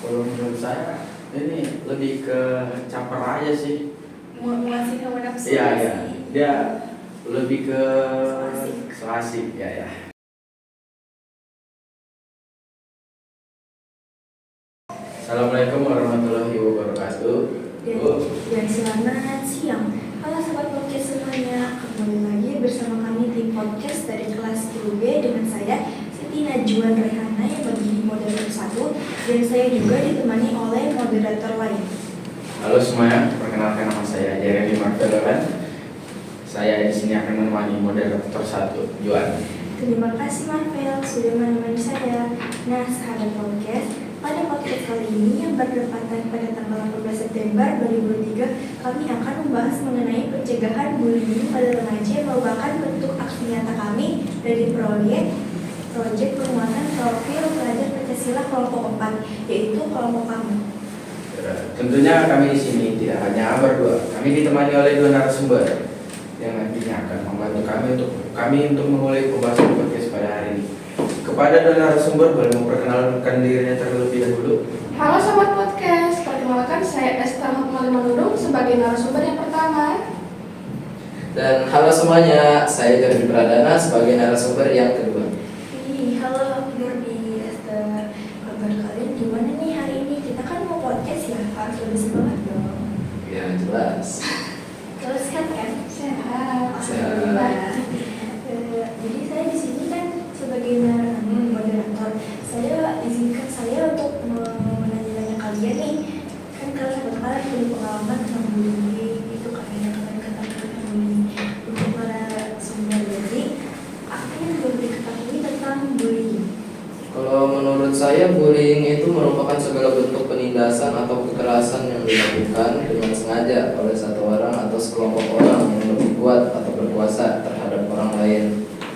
Kalau menurut saya ini lebih ke caper aja sih. Menguasai hawa nafsu. Iya, iya. Dia lebih ke So asik. so asik, ya. Assalamualaikum warahmatullahi wabarakatuh. Dan selamat siang. Halo sobat podcast semuanya, kembali lagi bersama kami di podcast dari kelas 10B dengan saya Siti Najwan Rehana yang bagi moderator 1 dan saya juga ditemani oleh moderator lain. Halo semuanya, perkenalkan nama saya Jeremy Marveloran. Saya di sini akan menemani moderator 1, Juan. Terima kasih Marvel sudah menemani saya. Nah, sahabat podcast, pada podcast kali ini yang bertepatan pada tanggal 18 September 2023, kami akan membahas mengenai pencegahan bullying pada remaja yang merupakan bentuk aksi nyata kami dari proyek penguatan profil pelajar Pancasila kelompok 4, yaitu kelompok kami. Tentunya kami di sini tidak hanya berdua, kami ditemani oleh dua narasumber yang nantinya akan membantu kami untuk memulai pembahasan podcast pada hari ini. Kepada dua narasumber, boleh memperkenalkan dirinya terlebih dahulu. Halo sobat podcast, perkenalkan saya Esther Hotmali Manurung sebagai narasumber yang pertama. Dan halo semuanya, saya Jordi Pradana sebagai narasumber yang kedua. Halo Jordi, Esther. Kabar kalian gimana nih hari ini? Kita kan mau podcast ya, harus lebih semangat dong. Ya jelas. Terus sehat kan? Sehat. Alhamdulillah. Jadi saya di sini kan sebagai moderator. Saya izinkan saya untuk menanya kalian nih. Kan kalian punya pengalaman tentang bullying itu kalian ketahui bullying. Untuk para sumber berarti apa yang belum diketahui tentang bullying? Kalau menurut saya bullying itu merupakan segala bentuk penindasan atau kekerasan yang dilakukan dengan sengaja oleh satu orang atau sekelompok orang yang lebih kuat atau berkuasa terhadap orang lain.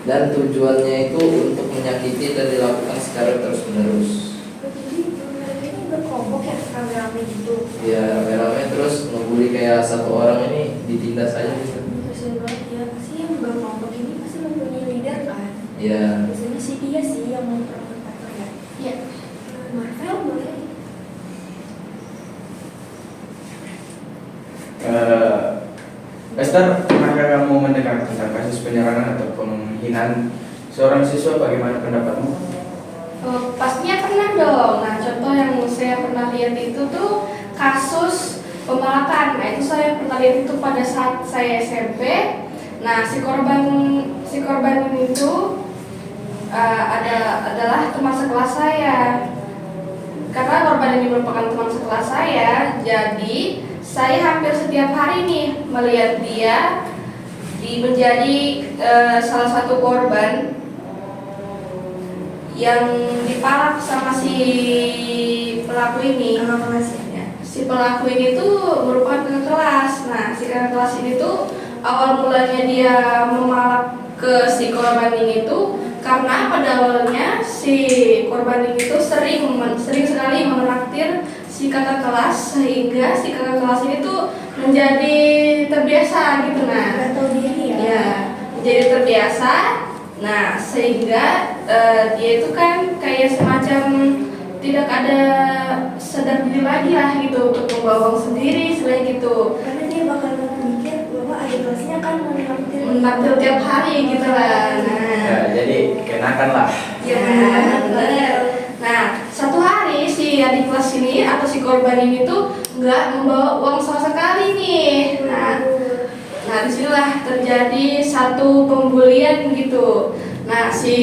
Dan tujuannya itu untuk menyakiti dan dilakukan secara terus-menerus. Jadi mereka ini berkelompok ya, rame-rame gitu. Ya rame-rame terus ngebully kayak satu orang ini ditindas aja gitu. Kasian banget ya, pasti yang berkelompok ini pasti mempunyai leader kan. Ya. Biasanya sih dia sih yang memprovokator ya. Ya. Marvel boleh. Esther, pernahkah kamu mendengar tentang kasus penyerangan atau penghinaan seorang siswa? Bagaimana pendapatmu? Pastinya pernah dong. Nah, contoh yang saya pernah lihat itu tuh kasus pemalakan. Nah, itu saya pernah lihat itu pada saat saya SMP. Nah, si korban ini tuh adalah teman sekelas saya. Karena korban ini merupakan teman sekelas saya, jadi saya hampir setiap hari nih melihat dia menjadi salah satu korban yang dipalak sama si pelaku ini. Si pelaku ini tuh merupakan kakak kelas. Nah, si kakak kelas ini tuh awal mulanya dia memalak ke si korban ini tuh karena pada awalnya si korban ini tuh sering sekali menraktir si kakak kelas, sehingga si kakak kelas ini tuh menjadi terbiasa gitu. Nah, Atau diri ya. ya, menjadi terbiasa. Nah, sehingga dia itu kan kayak semacam tidak ada sadar diri lagi lah gitu untuk membawa uang sendiri selain gitu. Karena dia bakal mikir bahwa adik kelasnya kan Menaktir tiap hari gitu lah. Ya, jadi kenakan lah. Ya, benar. Nah, satu hari si adik kelas ini atau si korban ini tuh nggak membawa uang sama sekali nih. Nah, disinilah terjadi satu pembulian gitu. Nah, si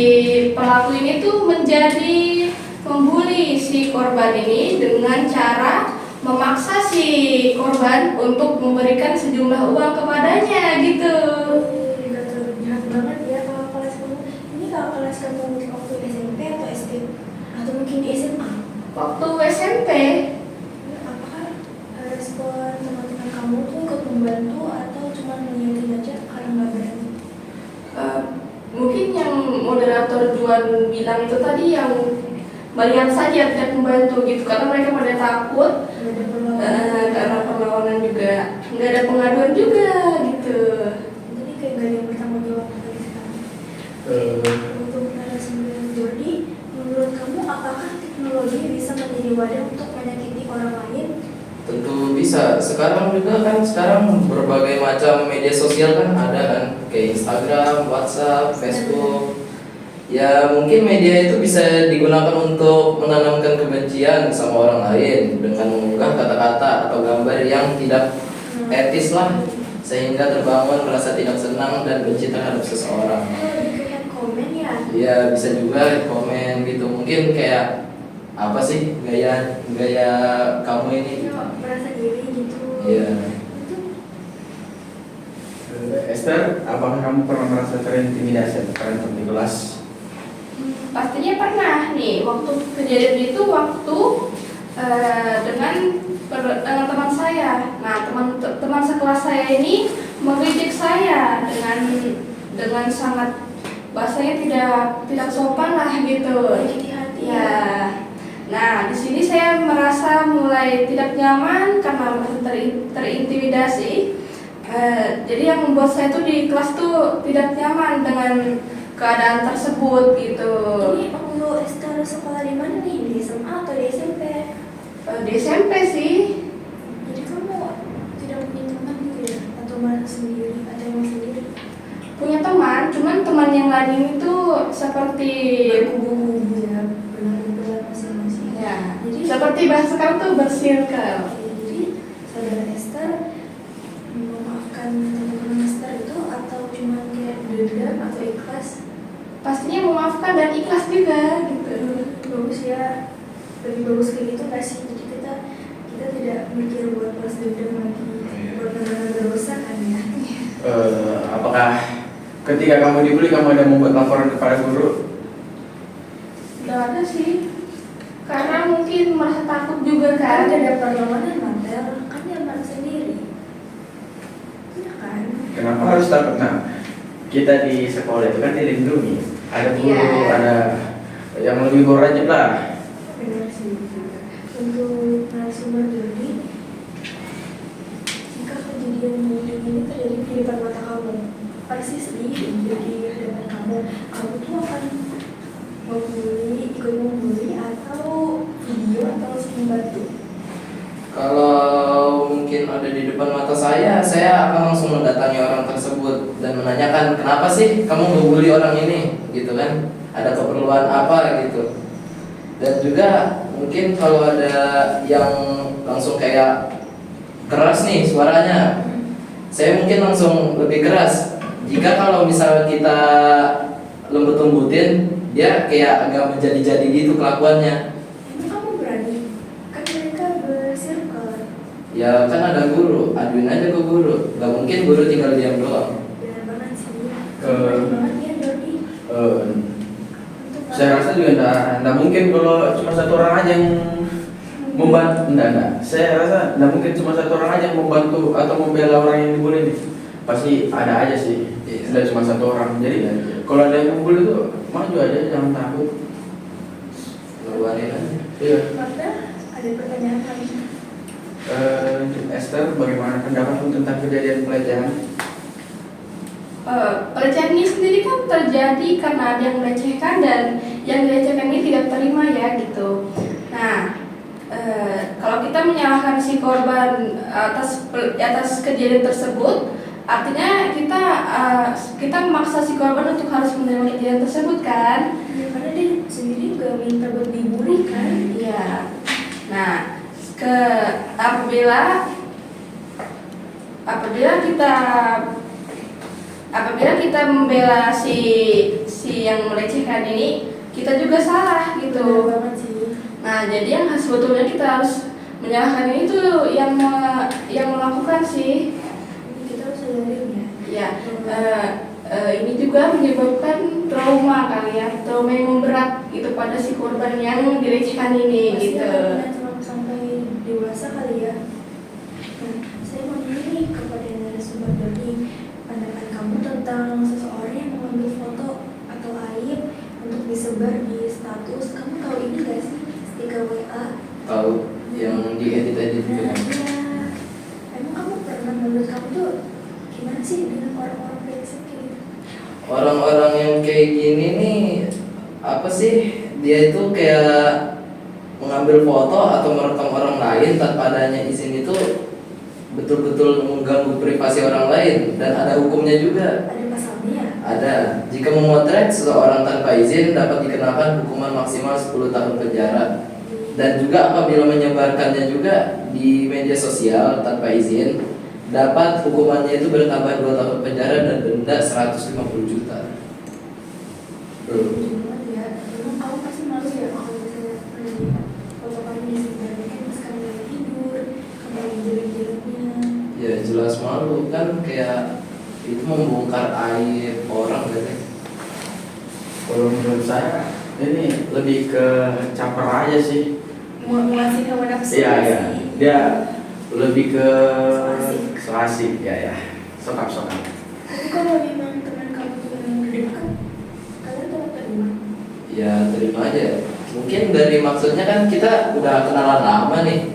pelaku ini tuh menjadi membuli si korban ini dengan cara memaksa si korban untuk memberikan sejumlah uang kepadanya gitu. Jahat banget ya kakak kelas kamu. Ini kakak kelas kamu waktu SMP atau SD? Atau mungkin di SMA? Waktu SMP, Apakah respon teman-teman kamu tuh ikut membantu atau cuma ngeliatin aja karena nggak berani? mungkin yang moderator Juan bilang itu tadi yang melihat saja tidak membantu gitu karena mereka pada takut. Karena perlawanan juga nggak ada pengaduan juga gitu. Jadi kayak gak ada yang bertanggung jawab lagi sekarang. Untuk narasumber Jordi, menurut kamu apakah teknologi bisa untuk jadi wadah untuk menyakiti orang lain? Tentu bisa. Sekarang juga kan berbagai macam media sosial kan ada kan, kayak Instagram, WhatsApp, Facebook. Ya mungkin media itu bisa digunakan untuk menanamkan kebencian sama orang lain dengan mengunggah kata-kata atau gambar yang tidak etis lah, sehingga terbangun rasa tidak senang dan benci terhadap seseorang. Lebih ke komen ya? Ya bisa juga komen gitu. Mungkin kayak apa sih gaya kamu ini? Merasa diri gitu. Iya. Itu Esther, apakah kamu pernah merasa terintimidasi atau di kelas? Pastinya pernah nih. Waktu kejadian itu dengan teman saya. Nah, teman sekelas saya ini mengkritik saya dengan sangat bahasanya tidak sopan lah gitu. menyakiti hati. Ya. Nah, di sini saya merasa mulai tidak nyaman karena merasa terintimidasi. Jadi yang membuat saya tuh di kelas tuh tidak nyaman dengan keadaan tersebut gitu. Ini waktu Esther sekolah di mana nih? Di SMA atau di SMP? Di SMP sih. Jadi kamu tidak punya teman gitu ya? Atau malah sendiri? Atau emang sendiri? Punya teman, cuman teman yang lain ini tuh seperti Berkubu-kubu ya, benar-benar masing-masing. ya, Jadi seperti bahasa sekarang tuh bersirkel. Jadi saudara Esther memaafkan teman-teman Esther itu atau cuma kayak dendam atau ikhlas? Pastinya memaafkan dan ikhlas juga gitu. Bagus ya, lebih bagus kayak gitu nggak sih? Jadi kita tidak mikir buat balas dendam lagi, buat benar-benar berdosa kan ya? Apakah ketika kamu dibully kamu ada membuat laporan kepada guru? Nggak ada sih. Karena mungkin merasa takut juga Kan kan. ada perlawanan mantel, kan dia marah sendiri. Iya kan? Kenapa harus takut? Nah, kita di sekolah itu kan dilindungi. Ada guru, Iya. ada yang lebih berwajib lah. Benar sih. Untuk narasumber ini, jika kejadian bullying ini terjadi di depan mata kamu, persis di hadapan kamu tuh akan ikut membuli atau video atau langsung membantu? Kalau mungkin ada di depan mata saya akan langsung mendatangi orang tersebut dan menanyakan kenapa sih kamu ngebully orang ini, gitu kan? Ada keperluan apa gitu? Dan juga mungkin kalau ada yang langsung kayak keras nih suaranya, saya mungkin langsung lebih keras. Jika kalau misal kita lembut-lembutin, dia kayak agak menjadi-jadi gitu kelakuannya. Emang kamu berani? Kan mereka bersirkel. Ya kan ada guru, aduin aja ke guru. Gak mungkin guru tinggal diam doang. Benar banget sih. Ke- Benar banget ya Dodi. Saya rasa juga enggak mungkin kalau cuma satu orang aja yang membantu. Enggak. Saya rasa enggak mungkin cuma satu orang aja yang membantu atau membela orang yang dibully nih. Pasti ada aja sih. Iya. Tidak cuma satu orang. Jadi kalau ada yang membully tuh maju aja, jangan takut. Ngeluarin aja. Iya. Marta, ada pertanyaan lagi? Untuk Esther, bagaimana pendapatmu tentang kejadian pelecehan? Pelecehan ini sendiri kan terjadi karena ada yang melecehkan dan yang dilecehkan ini tidak terima ya gitu. Nah, kalau kita menyalahkan si korban atas kejadian tersebut, artinya kita memaksa si korban untuk harus menerima kejadian tersebut kan? Ya karena dia sendiri gak minta buat dibully kan? Iya. Nah, apabila kita membela si yang melecehkan ini, kita juga salah Benar gitu. banget sih. Nah, jadi yang sebetulnya kita harus menyalahkan ini tuh yang melakukan sih. Ini kita harus sadarin ya. Ya, ini juga menyebabkan trauma kali ya, trauma yang memberat gitu pada si korban yang dilecehkan ini Pasti gitu. akan sampai dewasa kali ya. Nah, saya mau nanya nih kepada narasumber Dodi, pandangan kamu tentang seseorang yang mengambil foto atau aib untuk disebar di status. Kamu tahu ini gak sih? Stiker WA. Tahu yang diedit-edit gitu. Nah, iya. Emang kamu pernah, menurut kamu tuh gimana sih dengan orang-orang brengsek kayak gitu? Orang-orang yang kayak gini nih apa sih? Dia itu kayak mengambil mengambil foto atau merekam orang lain tanpa adanya izin itu betul-betul mengganggu privasi orang lain dan ada hukumnya juga. Ada pasalnya. Ada. Jika memotret seseorang tanpa izin dapat dikenakan hukuman maksimal 10 tahun penjara. Dan juga apabila menyebarkannya juga di media sosial tanpa izin, dapat hukumannya itu bertambah 2 tahun penjara dan denda 150 juta. Gimana ya? Emang kamu pasti malu ya kalau misalnya foto kamu disebarkan pas kamu lagi tidur, kamu lagi jelek-jeleknya. Ya jelas malu kan, kayak itu membongkar aib orang gitu. Kalau menurut saya ini lebih ke caper aja sih. Mau ngasih hawa nafsu. Iya iya, dia lebih ke So asik ya ya, sokap. Tapi kalau memang teman kamu tuh yang dekat, kalian tuh terima. Ya terima aja. Mungkin dari maksudnya kan kita udah kenalan lama nih.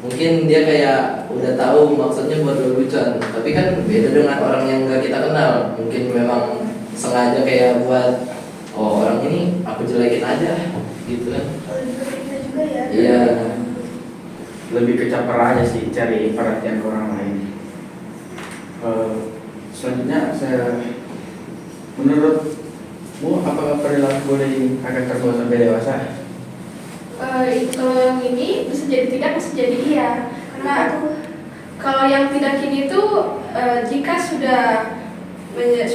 Mungkin dia kayak udah tahu maksudnya buat lelucon. Tapi kan beda dengan orang yang gak kita kenal. Mungkin memang sengaja kayak buat, oh orang ini aku jelekin aja gitu kan. Kalau juga kita juga ya. Iya. Lebih ke caper aja sih, cari perhatian ke orang lain. Selanjutnya menurutmu apakah perilaku bullying akan terbawa sampai dewasa? Kalau yang ini bisa jadi tidak, bisa jadi iya. Nah, kalau yang tidak ini tuh jika sudah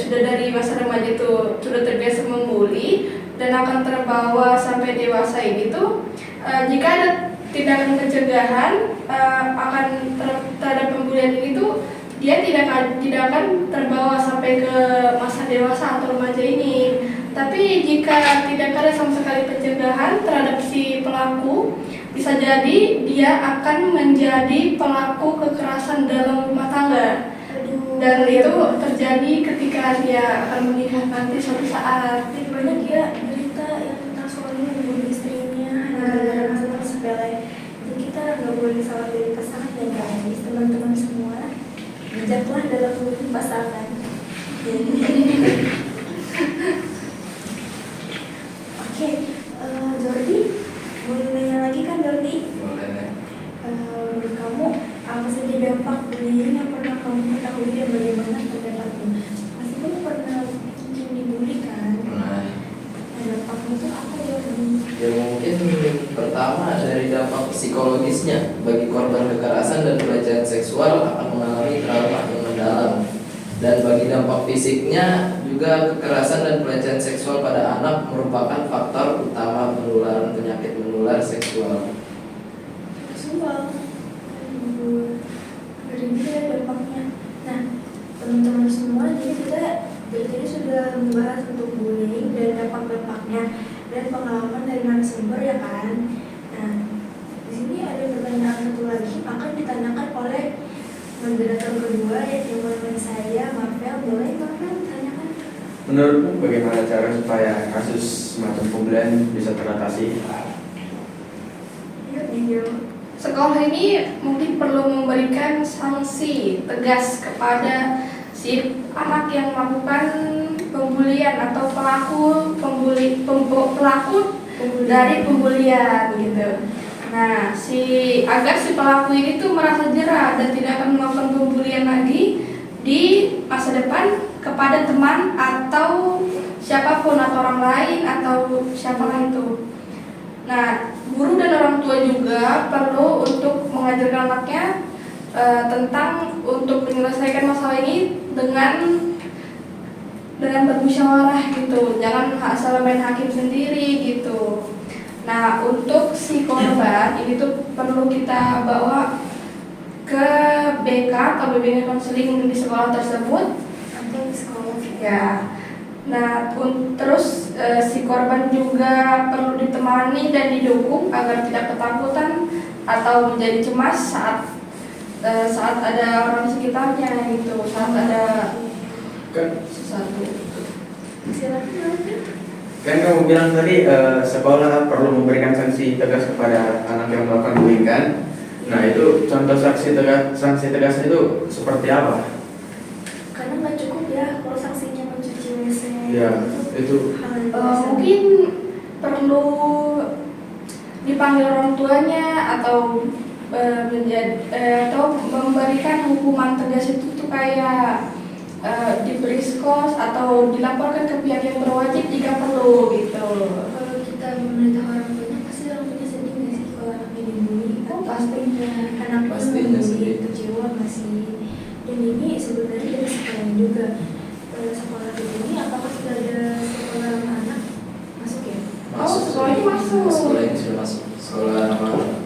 dari masa remaja itu sudah terbiasa membuli dan akan terbawa sampai dewasa ini tuh jika ada tindakan pencegahan terhadap pembulian ini tuh dia tidak akan terbawa sampai ke masa dewasa atau remaja ini. Tapi jika tidak ada sama sekali pencegahan terhadap si pelaku, bisa jadi dia akan menjadi pelaku kekerasan dalam rumah tangga. Dan itu terjadi ketika dia akan menikah nanti suatu saat. Banyak ya berita yang tentang suami membunuh istrinya gara-gara masalah sepele. Jadi kita nggak boleh salah pilih pasangan ya guys, teman-teman semua. Bijaklah dalam memilih pasangan. Oke, Jordi, boleh nanya lagi kan Jordi? Boleh. Menurut kamu apa saja dampak bullying yang pernah kamu ketahui dan bagaimana pendapatmu? Pasti kamu pernah mungkin dibully kan? Nah, Dampaknya itu apa Jordi? ya mungkin pertama dari dampak psikologisnya bagi korban kekerasan dan pelecehan seksual akan mengalami trauma yang mendalam. Dan bagi dampak fisiknya juga kekerasan dan pelecehan seksual pada anak merupakan faktor utama penularan penyakit menular seksual. Seksual. Ngeri juga ya dampaknya. Nah, teman-teman semua, jadi kita dari tadi sudah membahas untuk bullying dan dampak-dampaknya dan pengalaman dari narasumber ya kan. Nah, di sini ada pertanyaan satu lagi akan ditanyakan oleh moderator kedua yang menemani saya, Marvel. Boleh Marvel tanyakan? Menurutmu bagaimana cara supaya kasus semacam pembulian bisa teratasi? Yuk, video. Sekolah ini mungkin perlu memberikan sanksi tegas kepada si anak yang melakukan pembulian atau pelaku dari pembulian gitu. Nah, agar si pelaku ini tuh merasa jerah dan tidak akan melakukan pembulian lagi di masa depan kepada teman atau siapapun atau orang lain atau siapalah itu. Nah, guru dan orang tua juga perlu untuk mengajarkan anaknya tentang untuk menyelesaikan masalah ini dengan bermusyawarah gitu. Jangan asal main hakim sendiri gitu. Nah, untuk si korban ini tuh perlu kita bawa ke BK atau bimbingan konseling di sekolah tersebut Atau di sekolah. ya. Nah, terus si korban juga perlu ditemani dan didukung agar tidak ketakutan atau menjadi cemas saat ada orang di sekitarnya gitu, saat ada sesuatu. Silakan. Kan kamu bilang tadi sekolah perlu memberikan sanksi tegas kepada anak yang melakukan bullying kan? Nah itu contoh sanksi tegas itu seperti apa? Karena nggak cukup ya kalau sanksinya mencuci WC. Ya itu hal yang biasa. Mungkin perlu dipanggil orang tuanya atau atau memberikan hukuman tegas itu tuh kayak diberi skos atau dilaporkan ke pihak yang berwajib jika perlu gitu. Kalau kita memberitahu orang tuanya, pasti orang tuanya sedih nggak sih kalau anaknya dibully? Oh, pastinya. Anaknya Pastinya membuli, sedih. kecewa nggak sih? Dan ini sebenarnya dari sekolah juga. Sekolah ini apakah sudah ada sekolah ramah anak masuk ya? Oh, sekolah ini masuk. Sekolah ini sudah masuk. Sekolah ramah anak.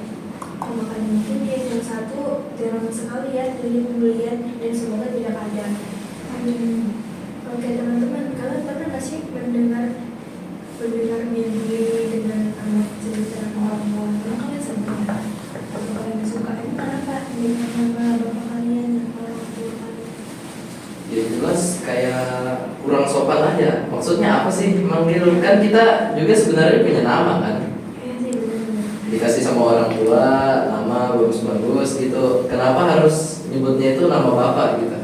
Oh, makanya mungkin di SMA 1 jarang sekali ya terjadi pembulian dan semoga tidak ada. Amin. Oke teman-teman, kalian pernah nggak sih mendengar dibully dengan anak cerita orang tua? Karena kalian sempat atau kalian nggak suka, ini kenapa dengan nama bapak kalian dan orang tua kalian? Ya jelas kayak kurang sopan aja. Maksudnya apa sih manggil, kan kita juga sebenarnya punya nama kan. Iya sih benar-benar. Dikasih sama orang tua nama bagus-bagus gitu. Kenapa harus nyebutnya itu nama bapak gitu?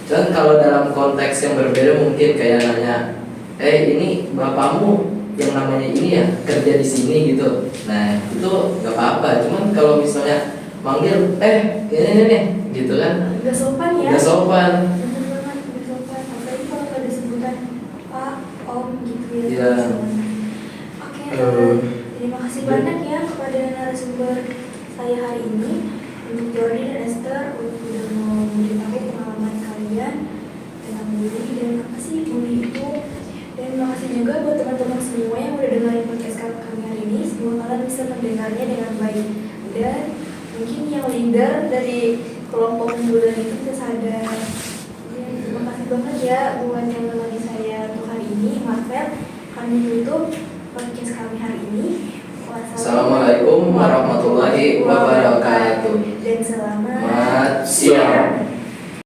Dan kalau dalam konteks yang berbeda mungkin kayak nanya, ini bapakmu yang namanya ini ya kerja di sini gitu. Nah itu nggak apa-apa. Cuman kalau misalnya manggil ini nih gitu kan, Nggak sopan ya? nggak sopan. Bener banget, nggak sopan. Apalagi kalau ada sebutan Pak, Om gitu ya. Iya. Oke, terima kasih banyak ya kepada narasumber saya hari ini, untuk Jordi dan Esther untuk udah mau memberitahu pengalaman kalian tentang bully dan apa sih bully itu. Dan terima kasih juga buat teman-teman semua yang udah dengerin podcast kami hari ini. Semoga kalian bisa mendengarnya dengan baik. Dan mungkin yang leader dari kelompok pembulian itu bisa sadar. Dan terima kasih banget ya buat yang menemani saya untuk hari ini. Marvel, kami tutup podcast kami hari ini. Assalamualaikum warahmatullahi wabarakatuh. Dan selamat Mat siang.